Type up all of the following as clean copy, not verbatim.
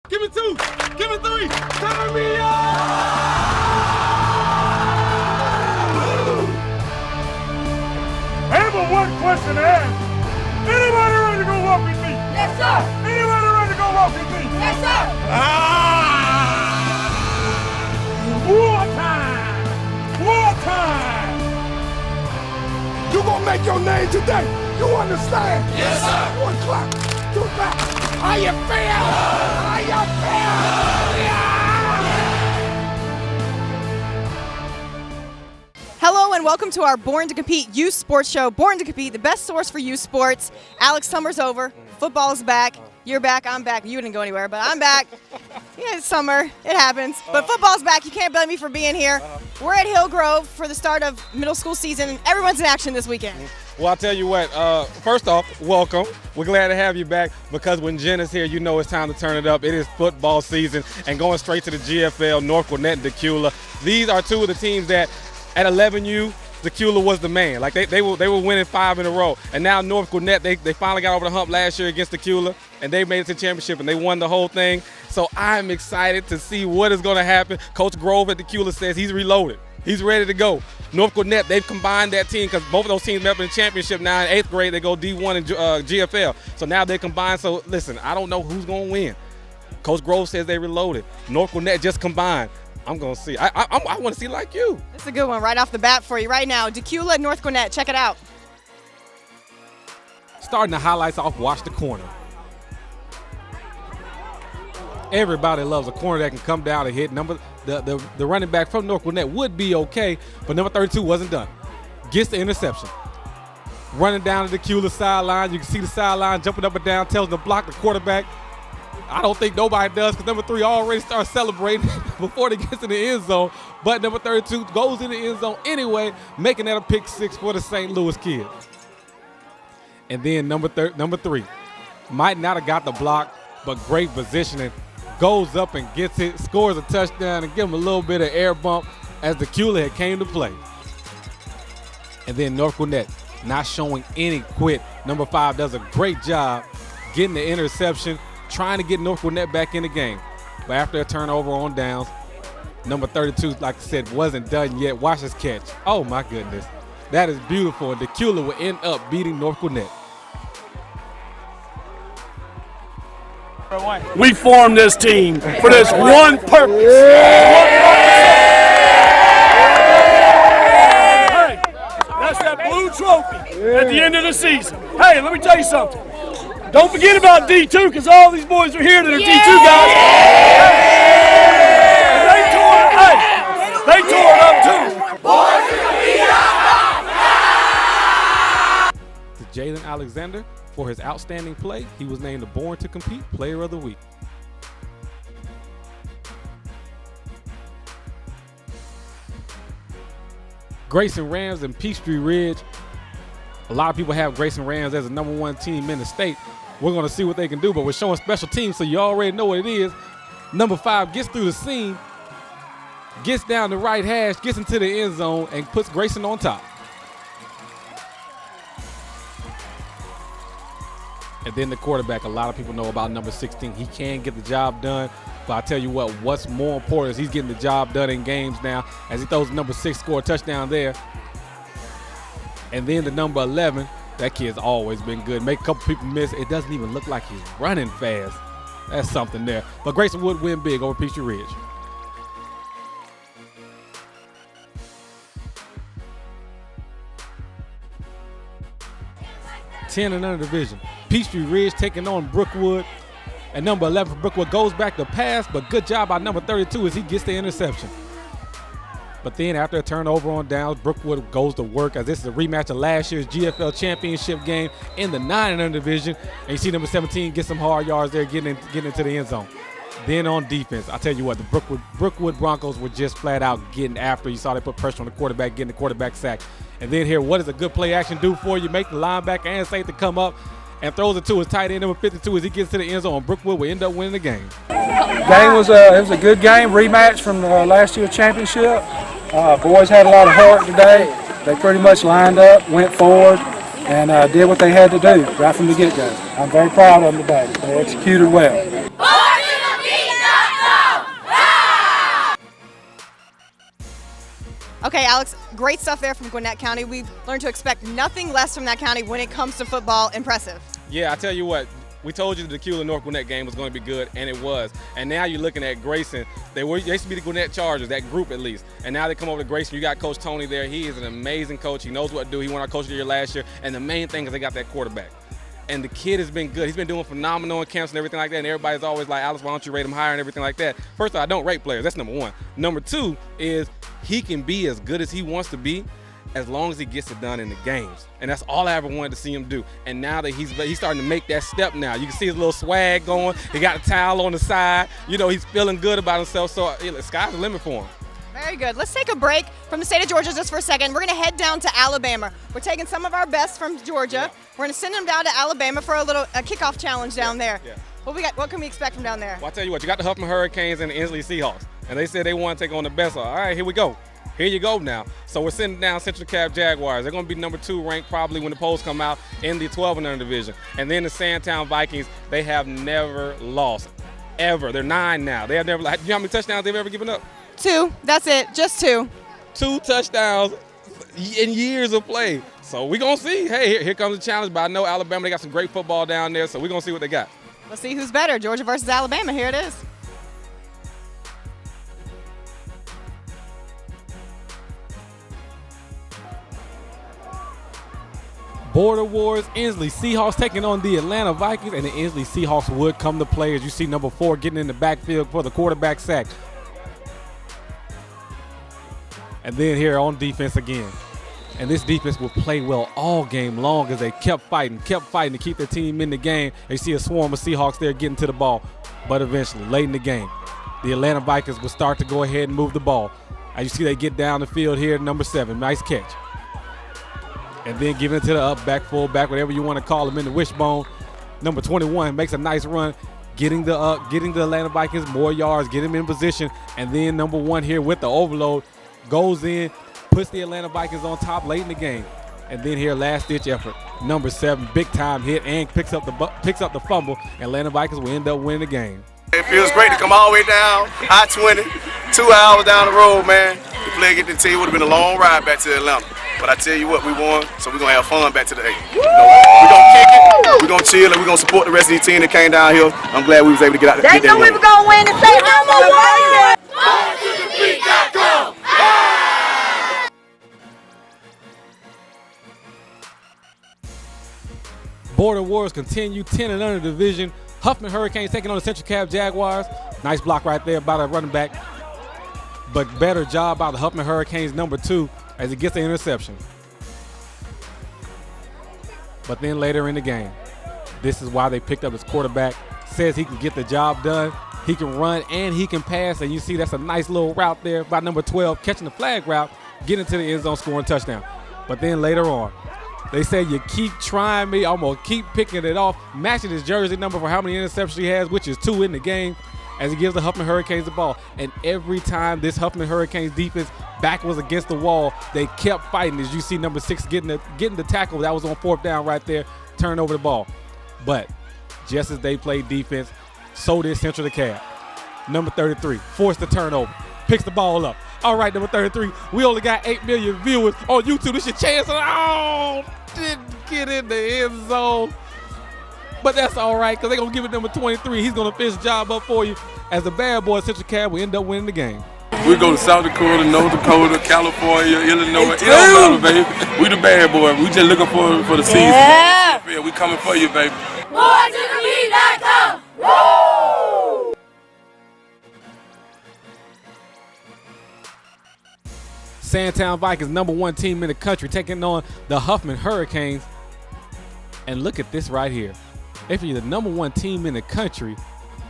Give me 2. Give me 3. Turn me on! I have one question to ask. Anybody ready to go walk with me? Yes, sir. Anybody ready to go walk with me? Yes, sir. War time! War time! You gonna make your name today. You understand? Yes, sir. 1 o'clock. 2 o'clock. How you feel? How you feel? Hello and welcome to our Born to Compete youth sports show. Born to Compete, the best source for youth sports. Alex, summer's over. Football's back. You're back. I'm back. You didn't go anywhere, but I'm back. Yeah, it's summer. It happens. But football's back. You can't blame me for being here. We're at Hillgrove for the start of middle school season, and everyone's in action this weekend. Well, I'll tell you what, first off, welcome. We're glad to have you back because when Jen is here, you know it's time to turn it up. It is football season and going straight to the GFL, North Gwinnett and Dekalb. These are two of the teams that at 11U, Dekalb was the man. Like they were winning 5 in a row. And now North Gwinnett, they finally got over the hump last year against Dekalb, and they made it to the championship, and they won the whole thing. So I'm excited to see what is going to happen. Coach Grove at Dekalb says he's reloaded. He's ready to go. North Gwinnett, they've combined that team because both of those teams met up in the championship now in 8th grade. They go D1 and GFL. So now they combined. So listen, I don't know who's going to win. Coach Grove says they reloaded. North Gwinnett just combined. I'm going to see. I want to see like you. It's a good one right off the bat for you right now. Dekalb at North Gwinnett. Check it out. Starting the highlights off, watch the corner. Everybody loves a corner that can come down and hit. The running back from North Gwinnett would be okay, but number 32 wasn't done. Gets the interception. Running down to the Dekalb sideline. You can see the sideline jumping up and down, tells them to block the quarterback. I don't think nobody does because number 3 already starts celebrating before they get to the end zone. But number 32 goes in the end zone anyway, making that a pick 6 for the St. Louis kid. And then number 3 might not have got the block, but great positioning. Goes up and gets it, scores a touchdown, and give him a little bit of air bump as Dekalb had came to play. And then North Gwinnett not showing any quit. Number 5 does a great job getting the interception, trying to get North Gwinnett back in the game. But after a turnover on downs, number 32, like I said, wasn't done yet. Watch this catch. Oh, my goodness. That is beautiful. And Dekalb will end up beating North Gwinnett. We formed this team for this one purpose. Hey, that's that blue trophy at the end of the season. Hey, let me tell you something. Don't forget about D2 because all these boys are here that are D2 guys. They tore it up too. To Jalen Alexander, for his outstanding play, he was named the Born to Compete Player of the Week. Grayson Rams and Peachtree Ridge. A lot of people have Grayson Rams as the number 1 team in the state. We're going to see what they can do, but we're showing special teams, so you already know what it is. Number 5 gets through the seam, gets down the right hash, gets into the end zone, and puts Grayson on top. And then the quarterback, a lot of people know about number 16. He can get the job done, but I tell you what, what's more important is he's getting the job done in games now as he throws the number 6, score a touchdown there. And then the number 11, that kid's always been good. Make a couple people miss. It doesn't even look like he's running fast. That's something there. But Grayson would win big over Peachtree Ridge. Ten and under division. Peachtree Ridge taking on Brookwood. And number 11 for Brookwood goes back to pass, but good job by number 32 as he gets the interception. But then after a turnover on downs, Brookwood goes to work as this is a rematch of last year's GFL championship game in the 9 and under division. And you see number 17 get some hard yards there, getting into the end zone. Then on defense, I tell you what, the Brookwood Broncos were just flat out getting after. You saw they put pressure on the quarterback, getting the quarterback sacked. And then here, what does a good play action do for you? Make the linebacker and safety come up and throws it to his tight end, number 52, as he gets to the end zone. Brookwood will end up winning the game. Game was it was a good game, rematch from the last year's championship. Boys had a lot of heart today. They pretty much lined up, went forward, and did what they had to do right from the get-go. I'm very proud of them today. They executed well. Alex, great stuff there from Gwinnett County. We've learned to expect nothing less from that county when it comes to football. Impressive. Yeah, I tell you what, we told you the Dekalb North Gwinnett game was going to be good, and it was. And now you're looking at Grayson. They used to be the Gwinnett Chargers, that group at least. And now they come over to Grayson. You got Coach Tony there. He is an amazing coach. He knows what to do. He won our Coach of the Year last year. And the main thing is they got that quarterback. And the kid has been good. He's been doing phenomenal in camps and everything like that. And everybody's always like, Alex, why don't you rate him higher and everything like that? First of all, I don't rate players. That's number one. Number two is he can be as good as he wants to be as long as he gets it done in the games. And that's all I ever wanted to see him do. And now that he's starting to make that step now. You can see his little swag going. He got a towel on the side. You know, he's feeling good about himself. So the sky's the limit for him. Very good. Let's take a break from the state of Georgia just for a second. We're going to head down to Alabama. We're taking some of our best from Georgia. We're going to send them down to Alabama for a kickoff challenge down there. Yeah. What can we expect from down there? Well, I'll tell you what, you got the Huffman Hurricanes and the Inslee Seahawks. And they said they want to take on the best. All right, here we go. Here you go now. So we're sending down Central Dekalb Jaguars. They're going to be number 2 ranked probably when the polls come out in the 12 and under division. And then the Sandtown Vikings, they have never lost, ever. They're 9 now. They have never. Do you know how many touchdowns they've ever given up? 2. That's it. Just 2. 2 touchdowns in years of play. So we're going to see. Hey, here comes the challenge. But I know Alabama, they got some great football down there. So we're going to see what they got. Let's see who's better, Georgia versus Alabama. Here it is. Border Wars, Inslee Seahawks taking on the Atlanta Vikings, and the Inslee Seahawks would come to play as you see number 4 getting in the backfield for the quarterback sack. And then here on defense again. And this defense will play well all game long as they kept fighting to keep their team in the game. You see a swarm of Seahawks there getting to the ball. But eventually, late in the game, the Atlanta Vikings will start to go ahead and move the ball. As you see they get down the field here, number 7, nice catch. And then giving it to the up, back, full back, whatever you want to call him in the wishbone. Number 21 makes a nice run, getting the Atlanta Vikings more yards, get him in position. And then number 1 here with the overload goes in, puts the Atlanta Vikings on top late in the game. And then here, last-ditch effort, number 7, big-time hit and picks up the fumble. Atlanta Vikings will end up winning the game. It feels great to come all the way down, I-20, 2 hours down the road, man. The play get the team would have been a long ride back to Atlanta. But I tell you what, we won, so we're going to have fun back to the 8. We're going to kick it, we're going to chill, and we're going to support the rest of the team that came down here. I'm glad we was able to get out there. They knew we were going to win and say, I'm a warrior. Border Wars continue, 10 and under division. Huffman Hurricanes taking on the Central Dekalb Jaguars. Nice block right there by the running back. But better job by the Huffman Hurricanes, number 2, as he gets the interception. But then later in the game, this is why they picked up his quarterback. Says he can get the job done. He can run and he can pass. And you see that's a nice little route there by number 12, catching the flag route, getting to the end zone, scoring a touchdown. But then later on, they say you keep trying me, I'm going to keep picking it off, matching his jersey number for how many interceptions he has, which is 2 in the game, as he gives the Huffman Hurricanes the ball. And every time this Huffman Hurricanes defense back was against the wall, they kept fighting. As you see number 6 getting the tackle that was on 4th down right there, turn over the ball. But just as they played defense, so did Central Dekalb. Number 33 forced the turnover, picks the ball up. All right, number 33, we only got 8 million viewers on YouTube. This is your chance. Oh, didn't get in the end zone. But that's all right, because they're going to give it number 23. He's going to finish the job up for you as the bad boys, Central Dekalb, will end up winning the game. We go to South Dakota, North Dakota, California, Illinois. It don't matter, baby. We the bad boy. We just looking for the season. Yeah, we coming for you, baby. Woo! Sandtown Vikings, number 1 team in the country, taking on the Huffman Hurricanes. And look at this right here. If you're the number 1 team in the country,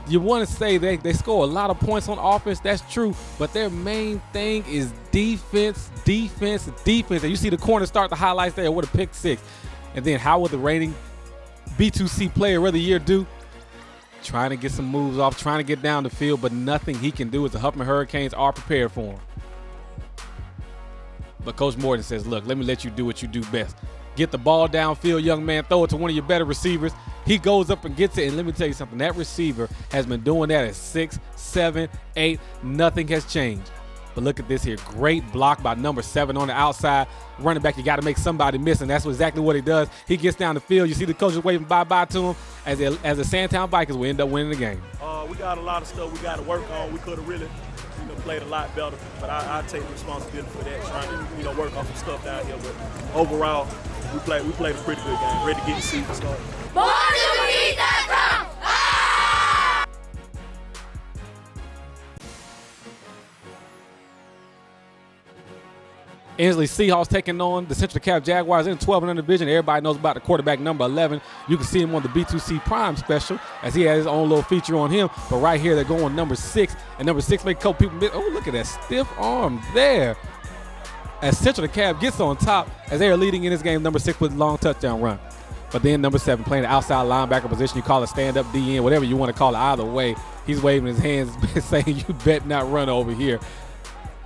you want to say they score a lot of points on offense. That's true. But their main thing is defense, defense, defense. And you see the corner start the highlights there with a pick 6. And then how would the reigning B2C player of the year do? Trying to get some moves off, trying to get down the field, but nothing he can do as the Huffman Hurricanes are prepared for him. But Coach Morton says, look, let me let you do what you do best. Get the ball downfield, young man, throw it to one of your better receivers. He goes up and gets it, and let me tell you something. That receiver has been doing that at 6, 7, 8. Nothing has changed. But look at this here. Great block by number 7 on the outside. Running back, you got to make somebody miss, and that's exactly what he does. He gets down the field. You see the coaches waving bye-bye to him as the Sandtown Vikings will end up winning the game. We got a lot of stuff we got to work on. We could have really played a lot better, but I take the responsibility for that, trying to work on some stuff down here. But overall, we played a pretty good game. Ready to get the season started. Inslee Seahawks taking on the Central DeKalb Jaguars in the 12-0 division. Everybody knows about the quarterback number 11. You can see him on the B2C Prime special as he has his own little feature on him. But right here, they're going number 6. And number 6 make a couple people miss. Oh, look at that stiff arm there. As Central DeKalb gets on top as they are leading in this game, number 6 with a long touchdown run. But then number 7 playing the outside linebacker position. You call it stand-up DN, whatever you want to call it. Either way, he's waving his hands saying, you bet not run over here.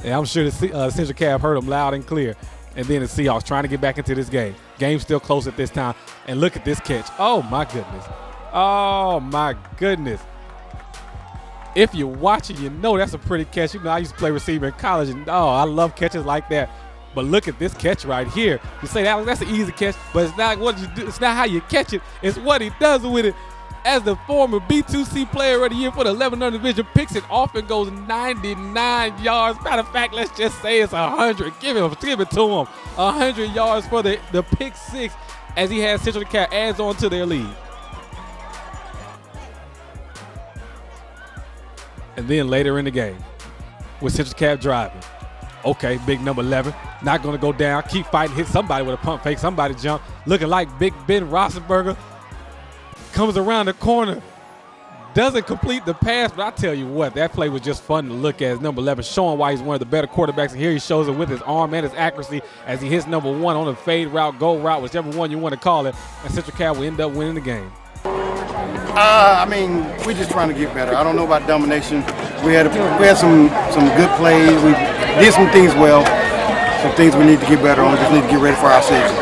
And I'm sure the Central DeKalb heard him loud and clear. And then the Seahawks trying to get back into this game. Game's still close at this time. And look at this catch. Oh, my goodness. Oh, my goodness. If you're watching, you know that's a pretty catch. You know, I used to play receiver in college, and, I love catches like that. But look at this catch right here. You say, Alex, that's an easy catch, but it's not what you do. It's not how you catch it. It's what he does with it. As the former B2C player of the year for the 11-0 division, picks it off and goes 99 yards. Matter of fact, let's just say it's 100. Give it to him. 100 yards for the pick 6 as he has Central DeKalb adds on to their lead. And then later in the game, with Central DeKalb driving. Okay, big number 11. Not going to go down. Keep fighting. Hit somebody with a pump fake. Somebody jump. Looking like Big Ben Roethlisberger. Comes around the corner, doesn't complete the pass, but I tell you what, that play was just fun to look at as number 11, showing why he's one of the better quarterbacks. And here he shows it with his arm and his accuracy as he hits number 1 on the fade route, go route, whichever one you want to call it, and Central DeKalb will end up winning the game. We're just trying to get better. I don't know about domination. We had some good plays. We did some things well, some things we need to get better on. Just need to get ready for our season.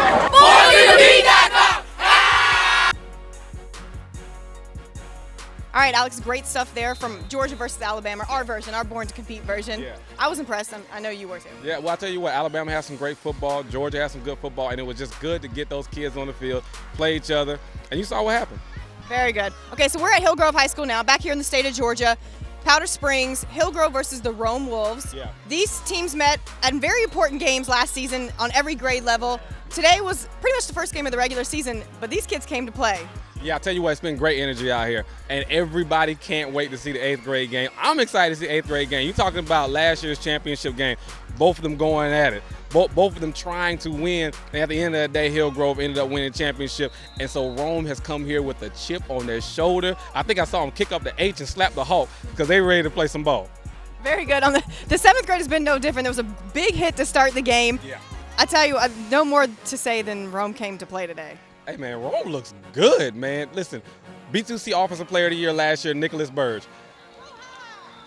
All right, Alex, great stuff there from Georgia versus Alabama, our version, our Born to Compete version. Yeah. I was impressed. I know you were too. Yeah, well, I tell you what, Alabama has some great football. Georgia has some good football, and it was just good to get those kids on the field, play each other, and you saw what happened. Very good. Okay, so we're at Hillgrove High School now, back here in the state of Georgia. Powder Springs, Hillgrove versus the Rome Wolves. Yeah. These teams met at very important games last season on every grade level. Today was pretty much the first game of the regular season, but these kids came to play. Yeah, I tell you what, it's been great energy out here, and everybody can't wait to see the 8th grade game. I'm excited to see the 8th grade game. You're talking about last year's championship game, both of them going at it, both of them trying to win, and at the end of the day, Hillgrove ended up winning the championship, and so Rome has come here with a chip on their shoulder. I think I saw them kick up the H and slap the Hulk because they ready to play some ball. Very good. On the 7th grade has been no different. There was a big hit to start the game. Yeah. I tell you, no more to say than Rome came to play today. Hey, man, Rome looks good, man. Listen, B2C Offensive Player of the Year last year, Nicholas Burge.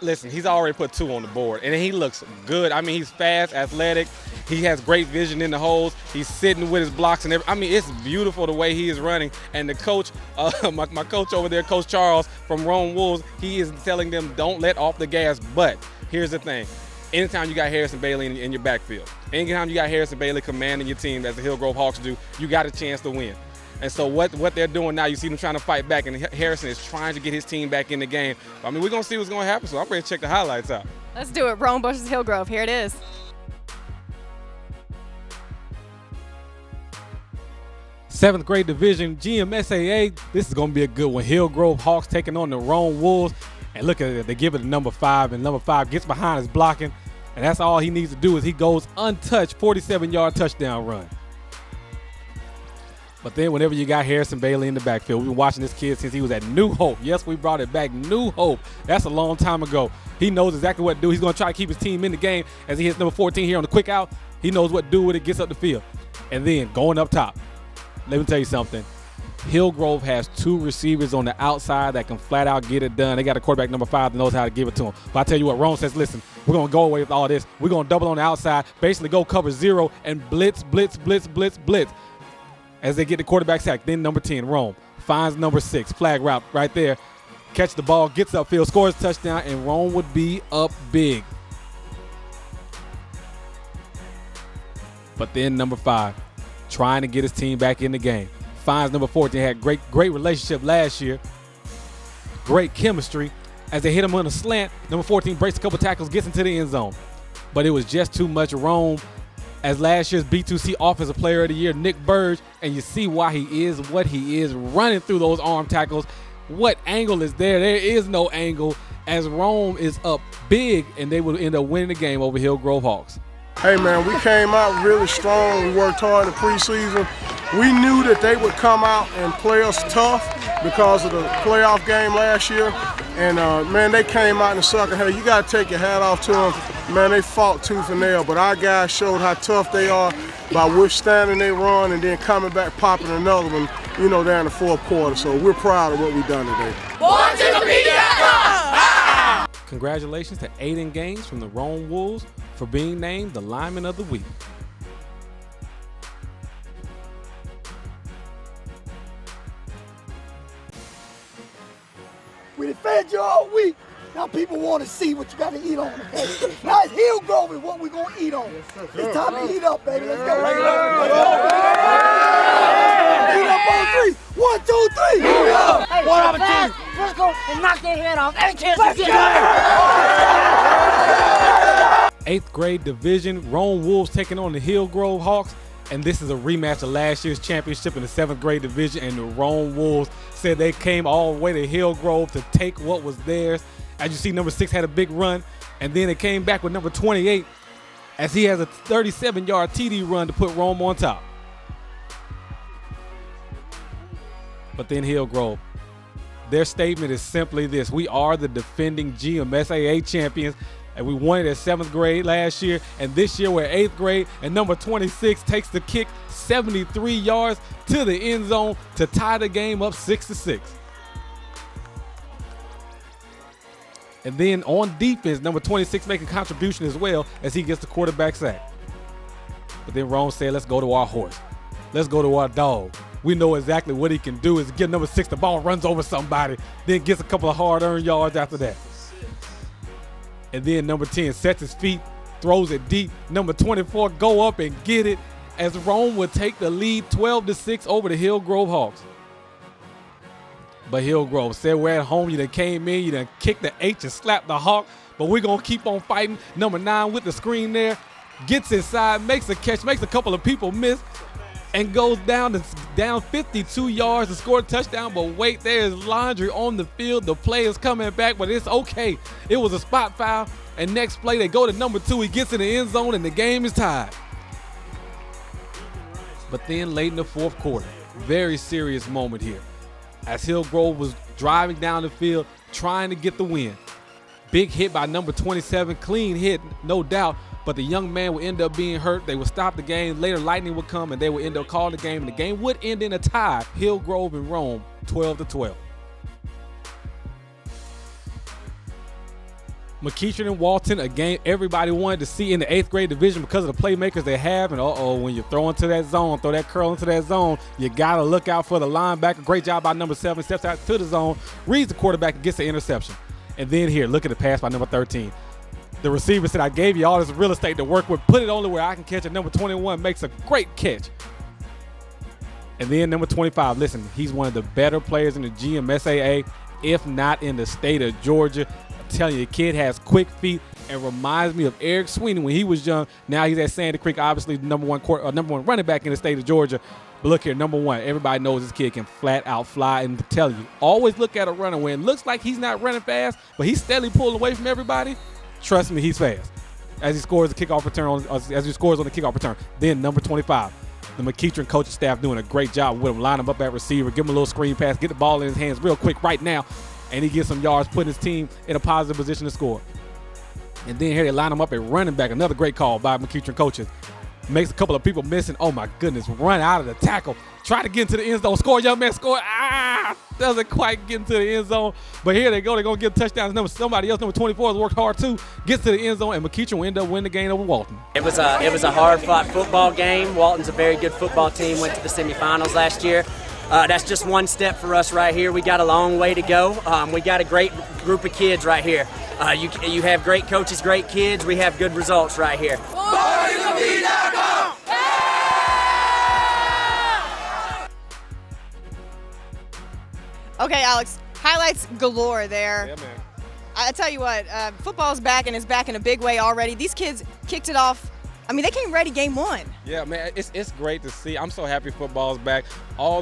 Listen, he's already put 2 on the board, and he looks good. I mean, he's fast, athletic. He has great vision in the holes. He's sitting with his blocks and everything. I mean, it's beautiful the way he is running. And the coach, my coach over there, Coach Charles from Rome Wolves, he is telling them don't let off the gas. But here's the thing. Anytime you got Harrison Bailey in your backfield, anytime you got Harrison Bailey commanding your team, as the Hillgrove Hawks do, you got a chance to win. And so what they're doing now, you see them trying to fight back, and Harrison is trying to get his team back in the game. I mean, we're going to see what's going to happen, so I'm ready to check the highlights out. Let's do it. Rome versus Hillgrove. Here it is. Seventh grade division, GMSAA. This is going to be a good one. Hillgrove Hawks taking on the Rome Wolves. And look at it. They give it a number 5, and number 5 gets behind his blocking. And that's all he needs to do is he goes untouched, 47-yard touchdown run. But then whenever you got Harrison Bailey in the backfield, we've been watching this kid since he was at New Hope. Yes, we brought it back, New Hope. That's a long time ago. He knows exactly what to do. He's going to try to keep his team in the game as he hits number 14 here on the quick out. He knows what to do with it, gets up the field. And then going up top, let me tell you something. Hillgrove has 2 receivers on the outside that can flat out get it done. They got a quarterback number 5 that knows how to give it to him. But I tell you what, Rome says, listen, we're going to go away with all this. We're going to double on the outside, basically go cover 0 and blitz, blitz, blitz, blitz, blitz. As they get the quarterback sack, then number 10, Rome, finds number 6, flag route right there. Catch the ball, gets upfield, scores a touchdown, and Rome would be up big. But then number 5, trying to get his team back in the game. Finds number 14, had great relationship last year. Great chemistry. As they hit him on a slant, number 14 breaks a couple tackles, gets into the end zone. But it was just too much. Rome, as last year's B2C Offensive Player of the Year, Nick Burge, and you see why he is what he is, running through those arm tackles. What angle is there? There is no angle, as Rome is up big, and they will end up winning the game over Hillgrove Hawks. Hey man, we came out really strong. We worked hard in the preseason. We knew that they would come out and play us tough because of the playoff game last year. And man, they came out in the second half. You got to take your hat off to them. Man, they fought tooth and nail, but our guys showed how tough they are by withstanding their run and then coming back, popping another one, you know, there in the fourth quarter. So we're proud of what we've done today. Congratulations to Aiden Gaines from the Rome Wolves for being named the Lineman of the Week. We done fed you all week. Now people want to see what you got to eat on. Okay? Now it's Hillgrove is what we're going to eat on. It's time to eat up, baby. Let's go. Eat up on 3. 1, 2, 3. Hey, one opportunity. Let's go and knock their head off. Every chance we get. 8th grade division, Rome Wolves taking on the Hillgrove Hawks. And this is a rematch of last year's championship in the 7th grade division. And the Rome Wolves said they came all the way to Hillgrove to take what was theirs. As you see, number 6 had a big run. And then it came back with number 28 as he has a 37-yard TD run to put Rome on top. But then Hillgrove, their statement is simply this: we are the defending GMSAA champions, and we won it at 7th grade last year, and this year we're 8th grade, and number 26 takes the kick 73 yards to the end zone to tie the game up 6-6. And then on defense, number 26 making contribution as well as he gets the quarterback sack. But then Rome said, let's go to our horse. Let's go to our dog. We know exactly what he can do is get number 6, the ball runs over somebody, then gets a couple of hard-earned yards after that. And then number 10 sets his feet, throws it deep. Number 24 go up and get it as Rome would take the lead 12-6 over the Hillgrove Hawks. But Hillgrove said, we're at home. You done came in, you done kicked the H and slapped the Hawk, but we're going to keep on fighting. Number 9 with the screen there, gets inside, makes a catch, makes a couple of people miss, and goes down 52 yards to score a touchdown. But wait, there is laundry on the field. The play is coming back, but it's okay. It was a spot foul, and next play they go to number 2. He gets in the end zone, and the game is tied. But then late in the fourth quarter, very serious moment here, as Hillgrove was driving down the field trying to get the win. Big hit by number 27, clean hit, no doubt, but the young man would end up being hurt. They would stop the game. Later, lightning would come, and they would end up calling the game, and the game would end in a tie, Hillgrove and Rome, 12-12. McEachern and Walton, a game everybody wanted to see in the 8th grade division because of the playmakers they have. And when you throw into that zone, throw that curl into that zone, you got to look out for the linebacker. Great job by number 7, steps out to the zone, reads the quarterback, and gets the interception. And then here, look at the pass by number 13. The receiver said, I gave you all this real estate to work with. Put it only where I can catch it. Number 21 makes a great catch. And then number 25, listen, he's one of the better players in the GMSAA, if not in the state of Georgia. I'm telling you, the kid has quick feet and reminds me of Eric Sweeney when he was young. Now he's at Sandy Creek, obviously the number one running back in the state of Georgia. But look here, number 1, everybody knows this kid can flat out fly. And to tell you, always look at a runner when it looks like he's not running fast, but he's steadily pulling away from everybody. Trust me, he's fast. As he scores the kickoff return, as he scores on the kickoff return. Then number 25, the McEachern coaching staff doing a great job with him. Line him up at receiver, give him a little screen pass, get the ball in his hands real quick right now, and he gets some yards, putting his team in a positive position to score. And then here they line him up at running back. Another great call by McEachern coaches. Makes a couple of people missing. Oh my goodness, run out of the tackle. Try to get into the end zone. Score, young man, score. Doesn't quite get into the end zone. But here they go. They're going to get touchdowns. Somebody else, number 24, has worked hard too. Gets to the end zone, and McEachern will end up winning the game over Walton. It was a hard-fought football game. Walton's a very good football team. Went to the semifinals last year. That's just one step for us right here. We got a long way to go. We got a great group of kids right here. You have great coaches, great kids. We have good results right here. Okay, Alex, highlights galore there. Yeah, man. I tell you what, football's back, and it's back in a big way already. These kids kicked it off. I mean, they came ready game one. Yeah, man, it's great to see. I'm so happy football's back.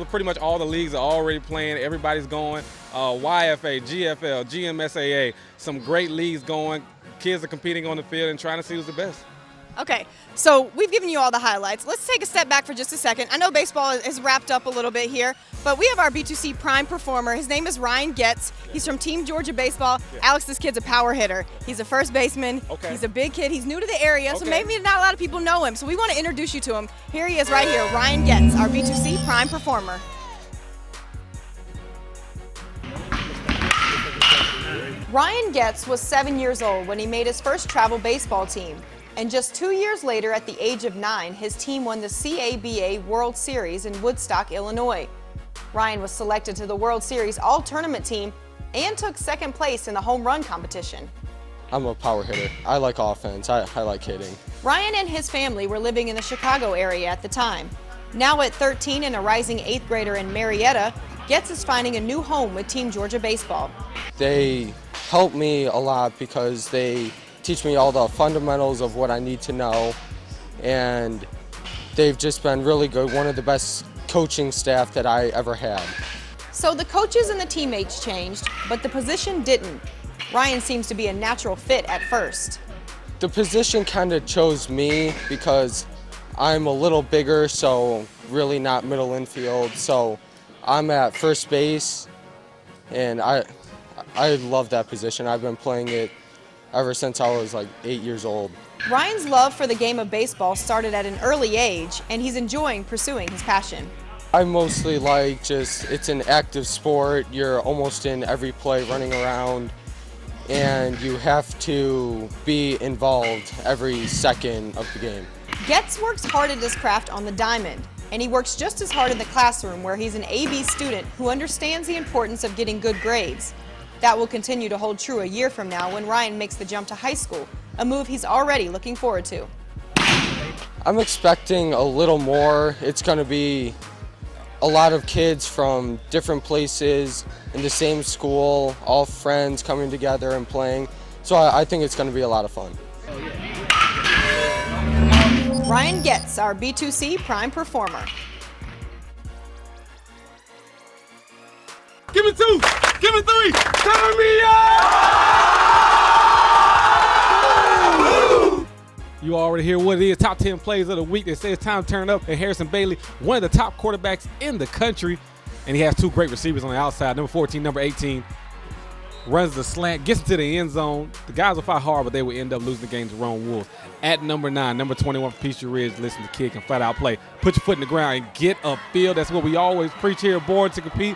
Pretty much all the leagues are already playing. Everybody's going. YFA, GFL, GMSAA, some great leagues going. Kids are competing on the field and trying to see who's the best. Okay, so we've given you all the highlights. Let's take a step back for just a second. I know baseball is wrapped up a little bit here, but we have our B2C prime performer. His name is Ryan Getz. He's from Team Georgia Baseball. Yeah. Alex, this kid's a power hitter. He's a first baseman. Okay. He's a big kid. He's new to the area, so maybe not a lot of people know him. So we want to introduce you to him. Here he is right here, Ryan Getz, our B2C prime performer. Ryan Getz was 7 years old when he made his first travel baseball team. And just 2 years later, at the age of 9, his team won the CABA World Series in Woodstock, Illinois. Ryan was selected to the World Series All-Tournament team and took second place in the home run competition. I'm a power hitter. I like offense. I like hitting. Ryan and his family were living in the Chicago area at the time. Now at 13 and a rising 8th grader in Marietta, Getz is finding a new home with Team Georgia Baseball. They help me a lot because they teach me all the fundamentals of what I need to know, and they've just been really good. One of the best coaching staff that I ever had. So the coaches and the teammates changed, but the position didn't. Ryan seems to be a natural fit at first. The position kind of chose me because I'm a little bigger, so really not middle infield. So I'm at first base, and I love that position. I've been playing it ever since I was like 8 years old. Ryan's love for the game of baseball started at an early age, and he's enjoying pursuing his passion. I mostly like it's an active sport. You're almost in every play running around, and you have to be involved every second of the game. Getz works hard at his craft on the diamond, and he works just as hard in the classroom where he's an AB student who understands the importance of getting good grades. That will continue to hold true a year from now when Ryan makes the jump to high school, a move he's already looking forward to. I'm expecting a little more. It's going to be a lot of kids from different places in the same school, all friends coming together and playing. So I think it's going to be a lot of fun. Ryan Getz, our B2C prime performer. Give me 2, give me 3, turn me up! You already hear what it is, top 10 plays of the week. They say it's time to turn up, and Harrison Bailey, one of the top quarterbacks in the country, and he has 2 great receivers on the outside, number 14, number 18. Runs the slant, gets into the end zone. The guys will fight hard, but they will end up losing the game to Rome Wolves. At number 9, number 21 from Peachtree Ridge, listen, the kid can flat out play. Put your foot in the ground and get upfield. That's what we always preach here, Born to Compete.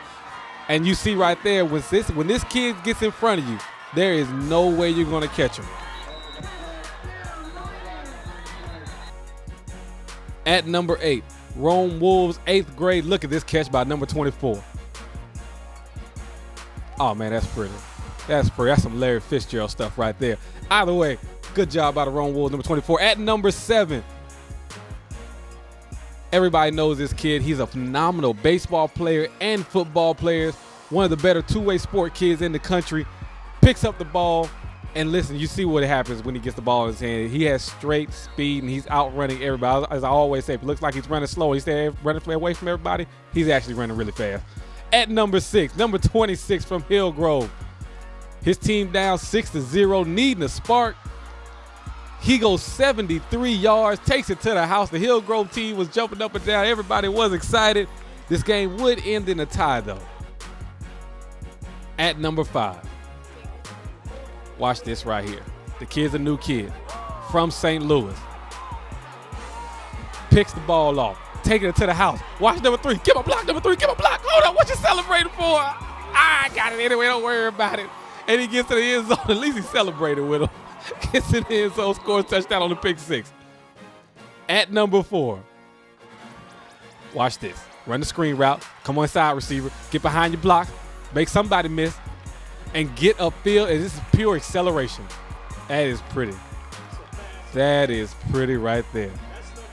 And you see right there, when this kid gets in front of you, there is no way you're going to catch him. At number 8, Rome Wolves, 8th grade. Look at this catch by number 24. Oh, man, that's pretty. That's pretty. That's some Larry Fitzgerald stuff right there. Either way, good job by the Rome Wolves, number 24. At number 7, everybody knows this kid. He's a phenomenal baseball player and football player. One of the better two-way sport kids in the country. Picks up the ball, and listen, you see what happens when he gets the ball in his hand. He has straight speed, and he's outrunning everybody. As I always say, if it looks like he's running slow, he's running away from everybody, he's actually running really fast. At number 6, number 26 from Hillgrove. His team down 6-0, needing a spark. He goes 73 yards, takes it to the house. The Hillgrove team was jumping up and down. Everybody was excited. This game would end in a tie, though. At number 5, watch this right here. The kid's a new kid from St. Louis. Picks the ball off, taking it to the house. Watch number 3. Give a block, number 3. Give a block. Hold on, what you celebrating for? I got it anyway. Don't worry about it. And he gets to the end zone. At least he celebrated with him. Gets in the end zone, scores a touchdown on the pick 6. At number 4, watch this. Run the screen route. Come on inside, receiver. Get behind your block. Make somebody miss. And get upfield. And this is pure acceleration. That is pretty. That is pretty right there.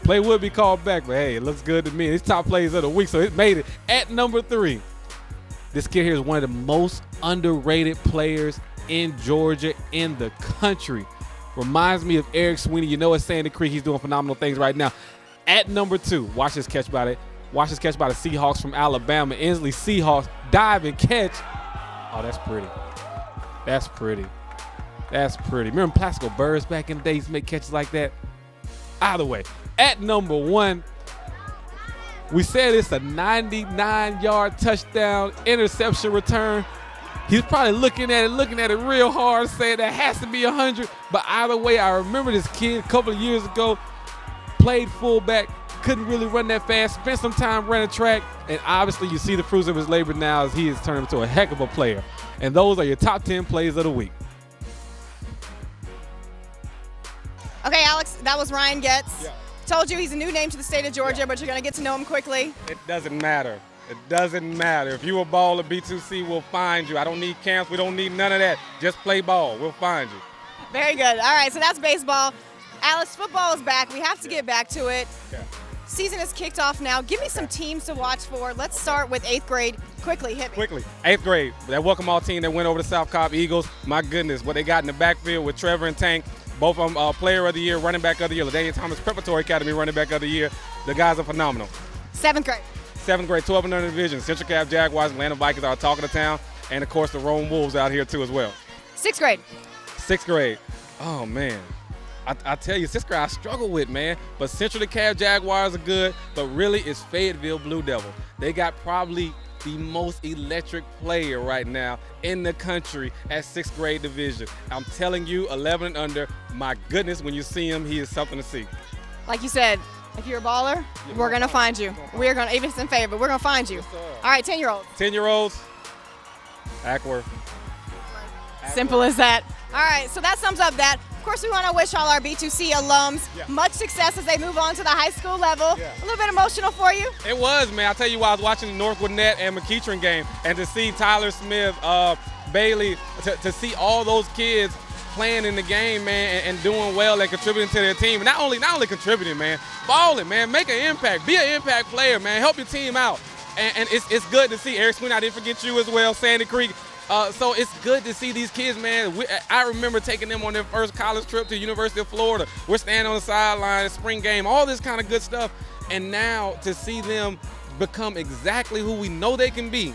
Play would be called back, but hey, it looks good to me. It's top plays of the week, so it made it. At number 3, This kid here is one of the most underrated players in Georgia, in the country. Reminds me of Eric Sweeney. You know, at Sandy Creek, he's doing phenomenal things right now. At number 2, watch this catch by the Seahawks from Alabama. Inslee Seahawks dive and catch. Oh, that's pretty. That's pretty. That's pretty. Remember Plaxico Burress back in the day used to make catches like that? Either way, at number 1, we said it's a 99-yard touchdown interception return. He's probably looking at it real hard, saying that has to be 100. But either way, I remember this kid a couple of years ago, played fullback, couldn't really run that fast, spent some time running track, and obviously you see the fruits of his labor now as he has turned into a heck of a player. And those are your top 10 plays of the week. Okay, Alex, that was Ryan Getz. Yeah. Told you he's a new name to the state of Georgia, but you're going to get to know him quickly. It doesn't matter. It doesn't matter. If you a baller, B2C will find you. I don't need camps. We don't need none of that. Just play ball. We'll find you. Very good. All right, so that's baseball. Alex, football is back. We have to get back to it. Yeah. Season is kicked off now. Give me some teams to watch for. Let's start with 8th grade. Quickly, hit me. Quickly. 8th grade. That welcome all team that went over to South Cobb Eagles. My goodness, what they got in the backfield with Trevor and Tank. Both of them player of the year, running back of the year. LaDainian Thomas Preparatory Academy running back of the year. The guys are phenomenal. 7th grade. 7th grade, 12 and under division. Central Cab Jaguars, Atlanta Vikings are talking of town. And, of course, the Rome Wolves out here, too, as well. 6th grade. 6th grade. Oh, man. I tell you, 6th grade I struggle with, man. But Central Cab Jaguars are good, but really it's Fayetteville Blue Devil. They got probably the most electric player right now in the country at 6th grade division. I'm telling you, 11 and under, my goodness, when you see him, he is something to see. Like you said, if you're a baller, we're going to find you. We're going to, even if it's in favor, we're going to find you. All right, 10-year-olds. 10-year-olds, Ackworth. Simple as that. All right, so that sums up that. Of course, we want to wish all our B2C alums much success as they move on to the high school level. A little bit emotional for you? It was, man. I'll tell you why. I was watching the North Gwinnett and McEachern game, and to see Tyler Smith, Bailey, to see all those kids playing in the game, man, and doing well and contributing to their team. And not only contributing, man, balling, man, make an impact. Be an impact player, man. Help your team out. And it's good to see. Eric Sweeney, I didn't forget you as well, Sandy Creek. So it's good to see these kids, man. I remember taking them on their first college trip to the University of Florida. We're standing on the sideline, spring game, all this kind of good stuff. And now to see them become exactly who we know they can be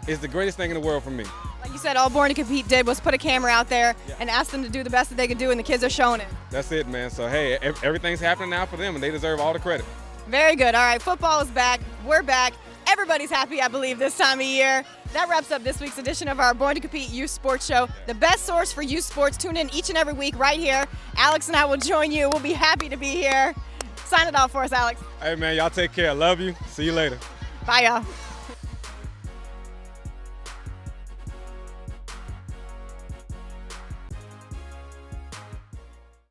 is the greatest thing in the world for me. Like you said, all Born to Compete did was put a camera out there and ask them to do the best that they could do, and the kids are showing it. That's it, man. So, hey, everything's happening now for them, and they deserve all the credit. Very good. All right, football is back. We're back. Everybody's happy, I believe, this time of year. That wraps up this week's edition of our Born to Compete Youth Sports Show, the best source for youth sports. Tune in each and every week right here. Alex and I will join you. We'll be happy to be here. Sign it off for us, Alex. Hey, man, y'all take care. Love you. See you later. Bye, y'all.